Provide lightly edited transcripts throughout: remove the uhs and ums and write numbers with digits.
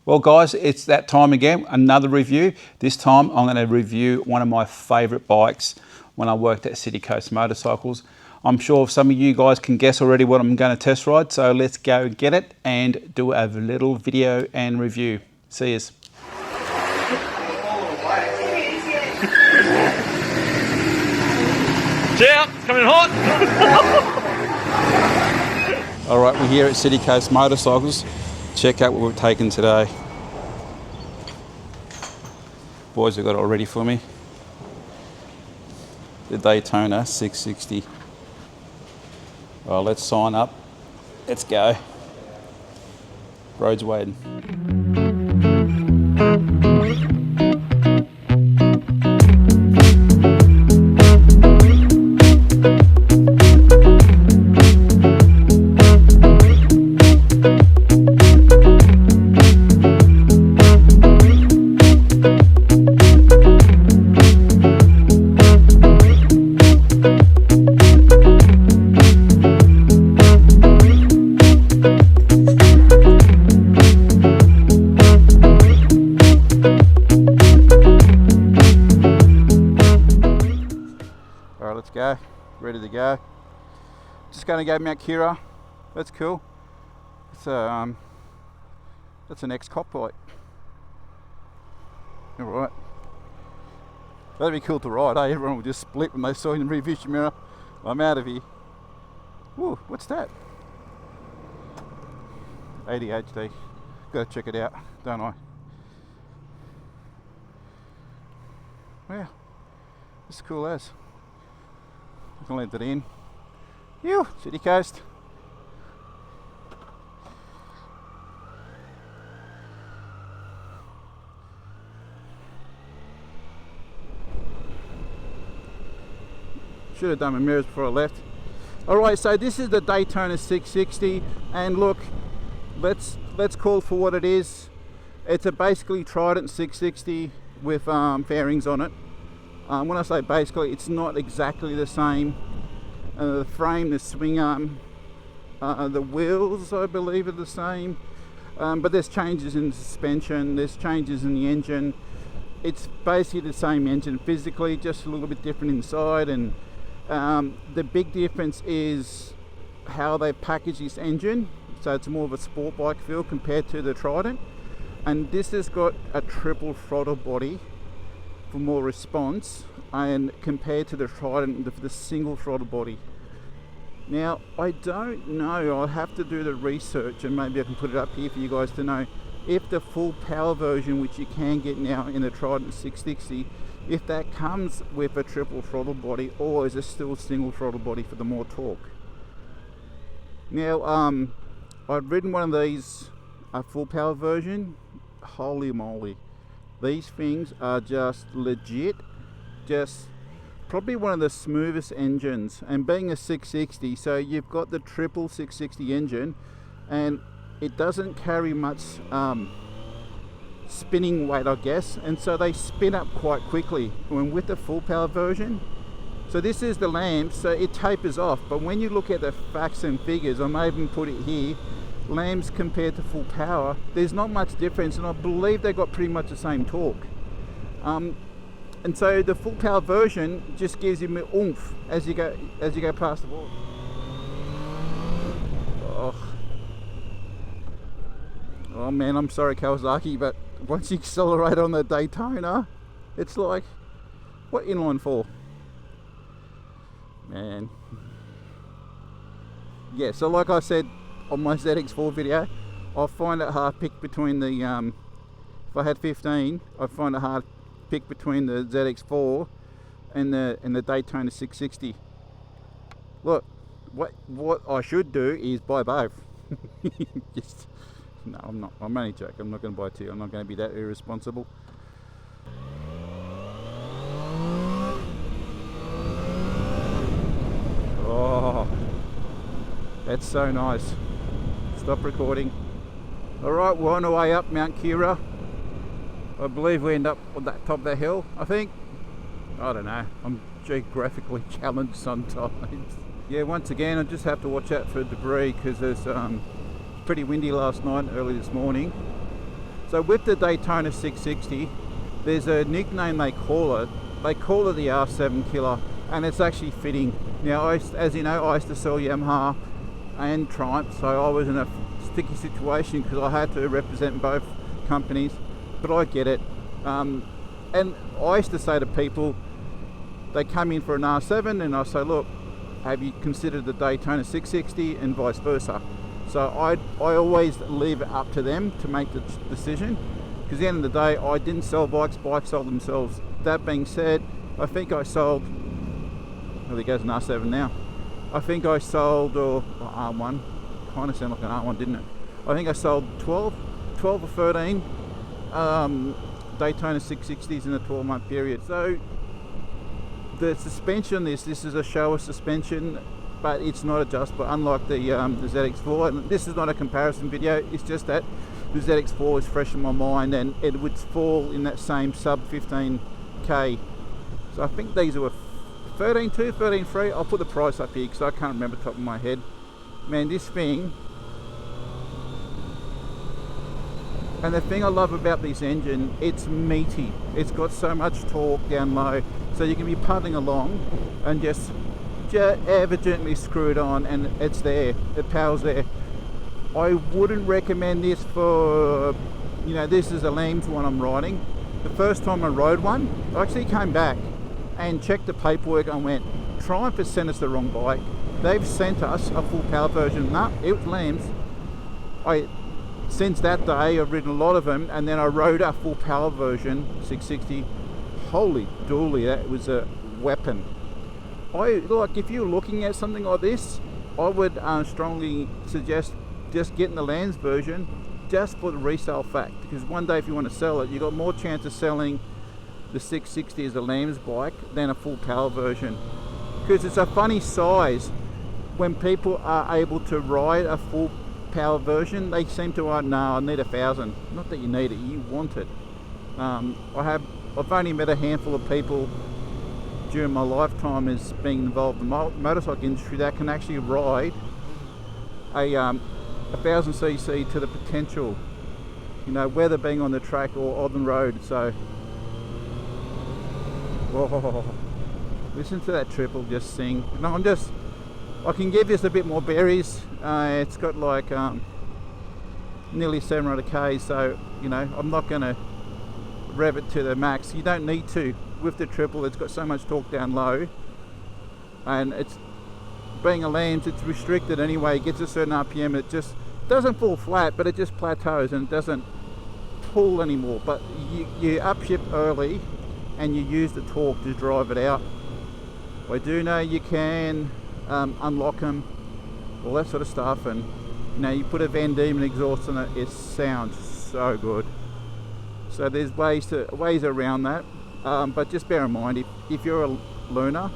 Well guys, it's that time again, another review. This time I'm going to review one of my favourite bikes when I worked at City Coast Motorcycles. I'm sure some of you guys can guess already what I'm going to test ride, so let's go get it and do a little video and review. See yous. Yeah, it's coming hot. Alright, we're here at City Coast Motorcycles. Check out what we've taken today. Boys have got it all ready for me. The Daytona 660. Well, let's sign up. Let's go. Road's waiting. Alright, let's go. Ready to go. Just going to go Mount Keira. That's cool. It's a, that's an ex-cop bike. Alright. That'd be cool to ride, eh? Everyone would just split when they saw you in the rear vision mirror. I'm out of here. Whoa, what's that? ADHD. Gotta check it out, don't I? Wow. It's cool as. I can let it in. Phew, City Coast. Should have done my mirrors before I left. Alright, so this is the Daytona 660, and look, let's call for what it is. It's a basically Trident 660 with fairings on it. When I say basically, it's not exactly the same. The frame, the swing arm, the wheels I believe are the same, but there's changes in the suspension, there's changes in the engine. It's basically the same engine physically, just a little bit different inside, and the big difference is how they package this engine. So it's more of a sport bike feel compared to the Trident, and this has got a triple throttle body for more response, and compared to the Trident, the single throttle body. Now I don't know, I'll have to do the research, and maybe I can put it up here for you guys to know if the full power version, which you can get now in the Trident 660, if that comes with a triple throttle body, or is it still single throttle body for the more torque. Now I've ridden one of these, a full power version. Holy moly, these things are just legit, just probably one of the smoothest engines. And being a 660, so you've got the triple 660 engine, and it doesn't carry much spinning weight, I guess, and so they spin up quite quickly when with the full power version. So this is the lamp, so it tapers off, but when you look at the facts and figures, I may even put it here, lambs compared to full power, there's not much difference, and I believe they got pretty much the same torque. And so the full power version just gives you oomph as you go past the wall. Oh man, I'm sorry Kawasaki, but once you accelerate on the Daytona, it's like, what inline for? Man. Yeah, so like I said on my ZX4 video, I find it hard to pick between the, if I had 15, I find it hard to pick between the ZX4 and the Daytona 660. Look, what I should do is buy both. Just, no, I'm not. I'm only joking. I'm not going to buy two. I'm not going to be that irresponsible. Oh, that's so nice. Stop recording. Alright, we're on our way up Mount Keira. I believe we end up on that top of the hill, I think. I don't know. I'm geographically challenged sometimes. Yeah, once again, I just have to watch out for debris because there's pretty windy last night, early this morning. So with the Daytona 660, there's a nickname they call it. They call it the R7 killer, and it's actually fitting. Now, as you know, I used to sell Yamaha and Triumph, so I was in a sticky situation because I had to represent both companies, but I get it. And I used to say to people, they come in for an R7 and I say, look, have you considered the Daytona 660, and vice versa. So I always leave it up to them to make the decision, because at the end of the day, I didn't sell bikes, bikes sold themselves. That being said, I think I sold, well, there goes an R7 now. I think I sold, or R1, kind of sounded like an R1, didn't it? I think I sold 12 or 13 Daytona 660s in a 12-month period. So the suspension, this is a shower suspension, but it's not adjustable, unlike the ZX4. And this is not a comparison video, it's just that the ZX4 is fresh in my mind, and it would fall in that same sub 15k. So I think these were 13.2, 13.3. I'll put the price up here because I can't remember top of my head. Man, this thing, and the thing I love about this engine, it's meaty. It's got so much torque down low, so you can be puddling along and just ever gently screw it on, and it's there. The power's there. I wouldn't recommend this for, you know, this is a Lambs one I'm riding. The first time I rode one, I actually came back and checked the paperwork and went, Triumph has sent us the wrong bike. They've sent us a full power version. No, it was Lambs. Since that day, I've ridden a lot of them, and then I rode a full power version 660. Holy dooly, that was a weapon. Like, if you're looking at something like this, I would strongly suggest just getting the Lambs version, just for the resale fact, because one day if you want to sell it, you've got more chance of selling the 660 as a Lambs bike than a full power version, because it's a funny size. When people are able to ride a full power version, they seem to no, I need 1,000. Not that you need it, you want it. I've only met a handful of people during my lifetime as being involved in the motorcycle industry that can actually ride a 1000cc to the potential, you know, whether being on the track or on the road. So whoa, listen to that triple just sing. No, I can give this a bit more berries. It's got like nearly 700 k's, so you know, I'm not going to rev it to the max. You don't need to with the triple. It's got so much torque down low, and it's being a Lambs, it's restricted anyway. It gets a certain RPM, it just doesn't fall flat, but it just plateaus and it doesn't pull anymore. But you upshift early and you use the torque to drive it out. I do know you can unlock them, all that sort of stuff, and you know, you put a Van Diemen exhaust on it, it sounds so good. So there's ways around that, but just bear in mind, if you're a learner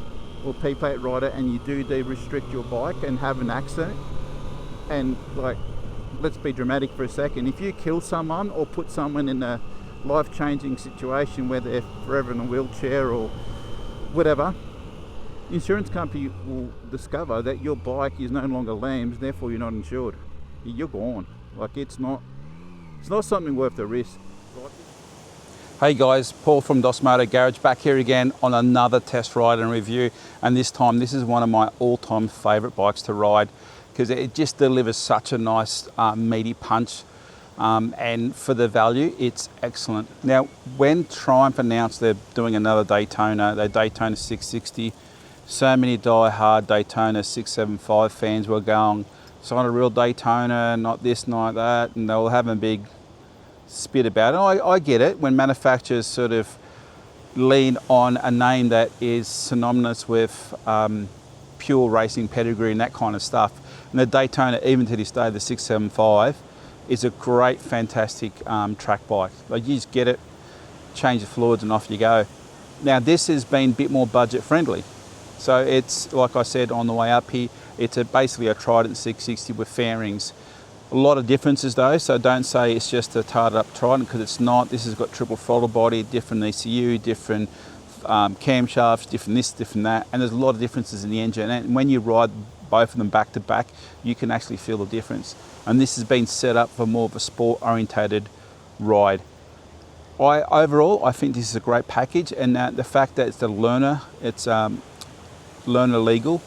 or P-plate rider and you do de-restrict your bike and have an accident, and like, let's be dramatic for a second, if you kill someone or put someone in a life-changing situation where they're forever in a wheelchair or whatever, the insurance company will discover that your bike is no longer Lambs, therefore you're not insured. You're gone. Like, it's not something worth the risk. Hey guys, Paul from DOS Motor Garage back here again on another test ride and review, and this time this is one of my all-time favourite bikes to ride because it just delivers such a nice meaty punch, and for the value it's excellent. Now when Triumph announced they're doing another Daytona, the Daytona 660, so many die-hard Daytona 675 fans were going, it's not a real Daytona, not this, not that, and they were having a big spit about it. I get it when manufacturers sort of lean on a name that is synonymous with pure racing pedigree and that kind of stuff. And the Daytona, even to this day, the 675, is a great, fantastic track bike. Like, you just get it, change the fluids and off you go. Now this has been a bit more budget friendly. So it's, like I said on the way up here, it's basically a Trident 660 with fairings. A lot of differences though, so don't say it's just a tarred up Trident, because it's not. This has got triple throttle body, different ECU, different camshafts, different this, different that, and there's a lot of differences in the engine, and when you ride both of them back to back, you can actually feel the difference. And this has been set up for more of a sport orientated ride. Overall, I think this is a great package, and the fact that it's the learner, it's learner legal,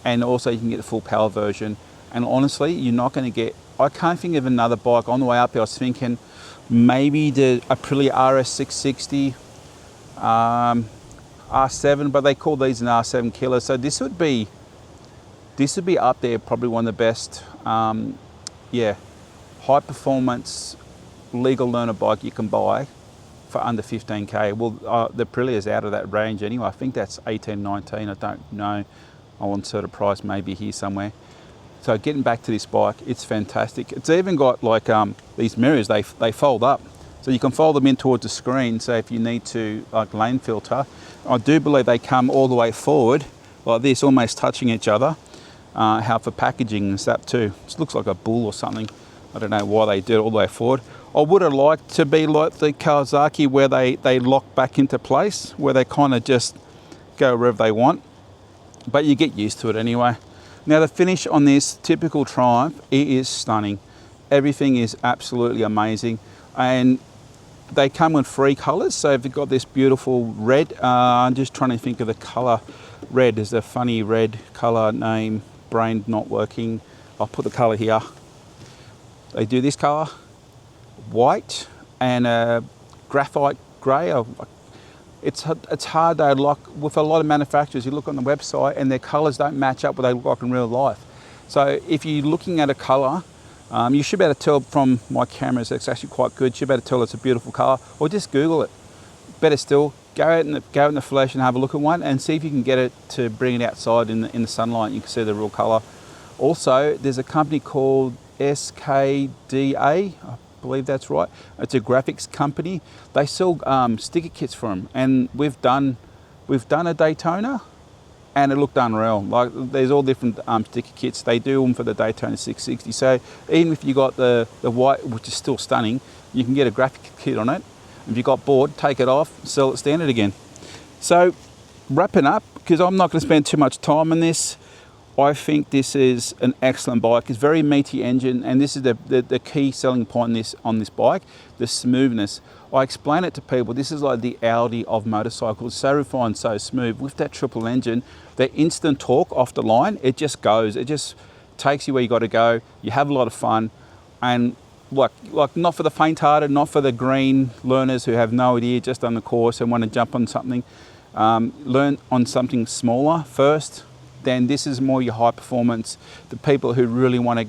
and also you can get the full power version. And honestly, you're not going to get, I can't think of another bike. On the way up here, I was thinking maybe the Aprilia RS660, R7, but they call these an R7 killer. So this would be up there, probably one of the best, high performance legal learner bike you can buy for under 15k. Well, the Aprilia is out of that range anyway. I think that's 18, 19. I don't know. I want sort of price maybe here somewhere. So getting back to this bike, it's fantastic. It's even got like these mirrors. They fold up, so you can fold them in towards the screen. So if you need to like lane filter, I do believe they come all the way forward like this, almost touching each other. How for packaging and stuff too. It looks like a bull or something. I don't know why they do it all the way forward. I would have liked to be like the Kawasaki where they lock back into place, where they kind of just go wherever they want. But you get used to it anyway. Now the finish on this typical Triumph, it is stunning. Everything is absolutely amazing. And they come with 3 colours. So if you've got this beautiful red, I'm just trying to think of the colour. Red is a funny red colour name, brain not working. I'll put the colour here. They do this colour, white and a graphite grey. It's hard though, like with a lot of manufacturers, you look on the website and their colours don't match up what they look like in real life. So if you're looking at a colour, you should be able to tell from my cameras, it's actually quite good. You should be able to tell it's a beautiful colour, or just Google it. Better still, go out in the flesh and have a look at one and see if you can get it to bring it outside in the sunlight. You can see the real colour. Also, there's a company called SKDA, I believe that's right. It's a graphics company. They sell sticker kits for them, and we've done a Daytona, and it looked unreal. Like there's all different sticker kits. They do them for the Daytona 660. So even if you got the white, which is still stunning, you can get a graphic kit on it. If you got bored, take it off, sell it standard again. So wrapping up, because I'm not going to spend too much time on this, I think this is an excellent bike. It's very meaty engine, and this is the key selling point on this bike, the smoothness. I explain it to people, this is like the Audi of motorcycles, so refined, so smooth. With that triple engine, the instant torque off the line, it just goes. It just takes you where you got to go. You have a lot of fun, and like not for the faint-hearted, not for the green learners who have no idea, just on the course and want to jump on something. Learn on something smaller first. Then this is more your high performance, the people who really want to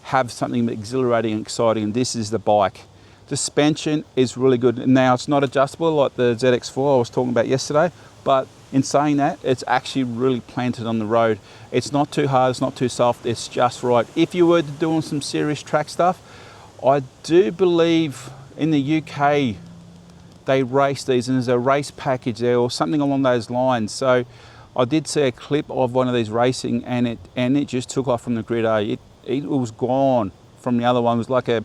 have something exhilarating and exciting, and this is the bike. The suspension is really good. Now it's not adjustable like the ZX4 I was talking about yesterday, but in saying that, it's actually really planted on the road. It's not too hard, it's not too soft, it's just right. If you were doing some serious track stuff, I do believe in the UK they race these, and there's a race package there or something along those lines. So I did see a clip of one of these racing, and it just took off from the grid. It was gone from the other one. It was like a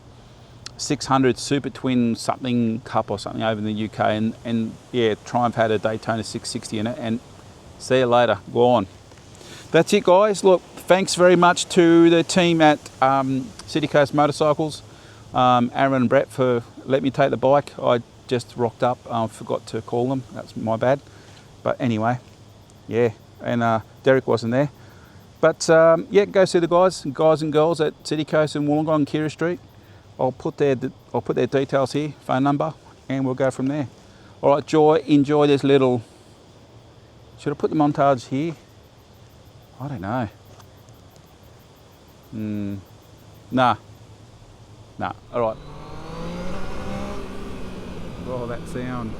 600 Super Twin something Cup or something over in the UK, and yeah, Triumph had a Daytona 660 in it, and see you later, gone. That's it, guys. Look, thanks very much to the team at City Coast Motorcycles, Aaron and Brett, for letting me take the bike. I just rocked up, forgot to call them, that's my bad. But anyway, yeah, and Derek wasn't there. But yeah, go see the guys and girls at City Coast in Wollongong, Keira Street. I'll put their details here, phone number, and we'll go from there. All right, enjoy this little. Should I put the montage here? I don't know. Nah. All right. Oh, that sound.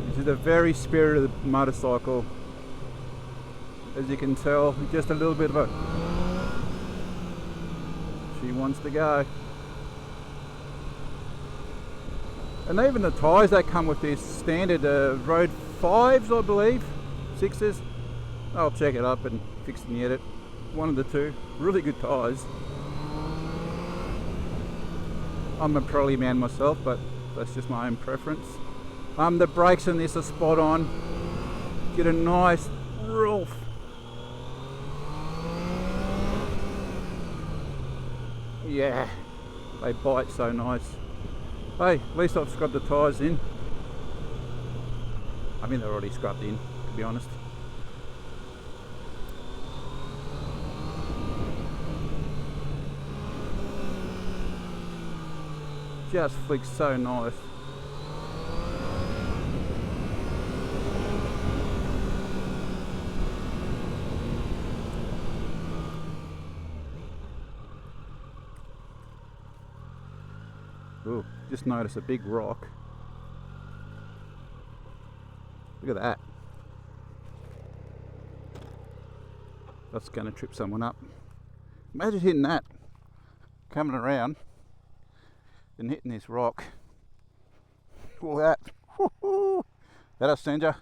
This is the very spirit of the motorcycle. As you can tell, just a little bit of a... She wants to go. And even the tyres that come with this standard Road 5s, I believe, 6s. I'll check it up and fix the edit. One of the two. Really good tyres. I'm a Pirelli man myself, but that's just my own preference. The brakes on this are spot on. Get a nice roof. Yeah, they bite so nice. Hey, at least I've scrubbed the tyres in. I mean, they're already scrubbed in, to be honest. Just flicks so nice. Ooh, just noticed a big rock. Look at that. That's going to trip someone up. Imagine hitting that, coming around and hitting this rock. All that. Woo-hoo. That'll send you.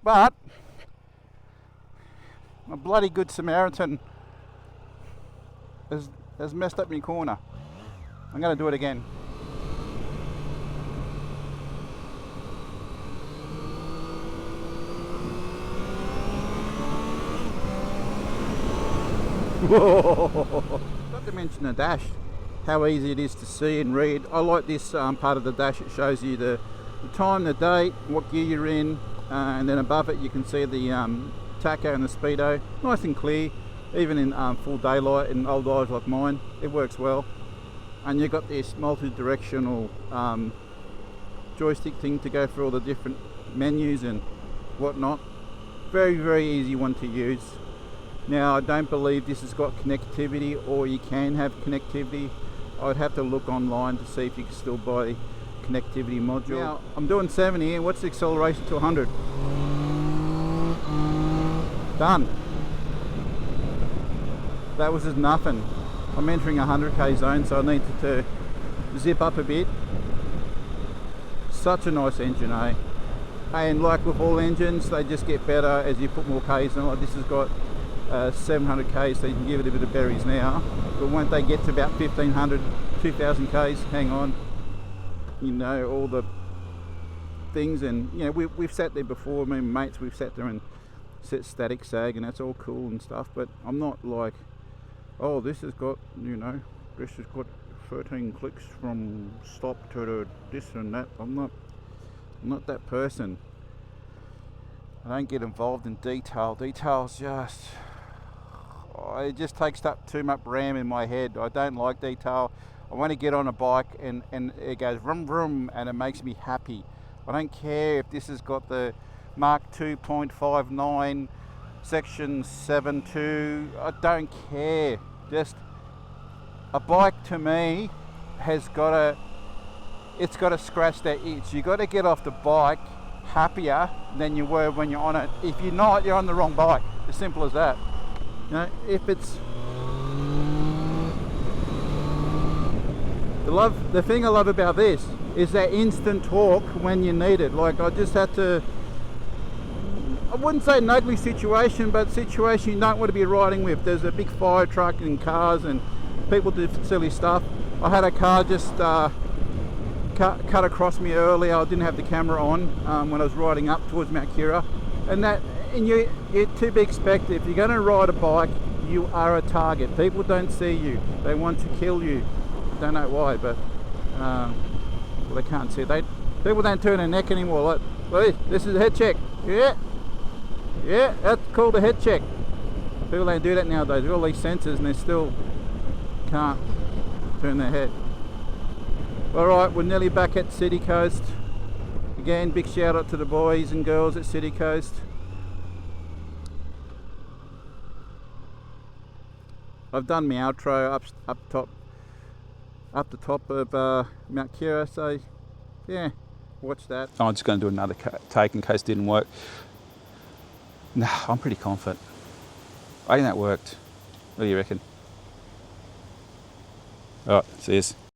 But a bloody good Samaritan has messed up my corner. I'm going to do it again. Not to mention the dash, how easy it is to see and read. I like this part of the dash. It shows you the time, the date, what gear you're in, and then above it you can see the tacho and the speedo. Nice and clear, even in full daylight in old eyes like mine. It works well. And you've got this multi-directional joystick thing to go through all the different menus and whatnot. Very, very easy one to use. Now, I don't believe this has got connectivity, or you can have connectivity. I'd have to look online to see if you can still buy the connectivity module. Now, I'm doing 70, and what's the acceleration to 100? Done. That was just nothing. I'm entering a 100k zone, so I need to zip up a bit. Such a nice engine, eh? And like with all engines, they just get better as you put more k's in. Like this has got 700k, so you can give it a bit of berries now. But once they get to about 1500, 2000 k's, hang on. You know, all the things, and you know, we've sat there before. Me and mates, we've sat there and set static sag, and that's all cool and stuff. But I'm not like, oh, this has got, you know, this has got 13 clicks from stop to this and that. I'm not that person. I don't get involved in detail. Detail's just, it just takes up too much RAM in my head. I don't like detail. I want to get on a bike and it goes vroom vroom and it makes me happy. I don't care if this has got the Mark 2.59 section 7.2. I don't care. Just a bike to me has got to, it's got to scratch that itch. You got to get off the bike happier than you were when you're on it. If you're not, you're on the wrong bike. As simple as that. You know, if it's the thing I love about this is that instant torque when you need it. Like I just had to, I wouldn't say an ugly situation, but situation you don't want to be riding with. There's a big fire truck and cars and people do silly stuff. I had a car just cut across me earlier. I didn't have the camera on when I was riding up towards Mount Keira, and you're to be expected. If you're going to ride a bike, you are a target. People don't see you. They want to kill you. Don't know why, but well, they can't see. People don't turn their neck anymore. Like, this is a head check. Yeah, that's called a head check. People don't do that nowadays. They've got all these sensors and they still can't turn their head. Alright, we're nearly back at City Coast. Again, big shout out to the boys and girls at City Coast. I've done my outro up the top of Mount Keira, so yeah, watch that. I'm just going to do another take in case it didn't work. Nah, I'm pretty confident. I think that worked. What do you reckon? Alright, see you.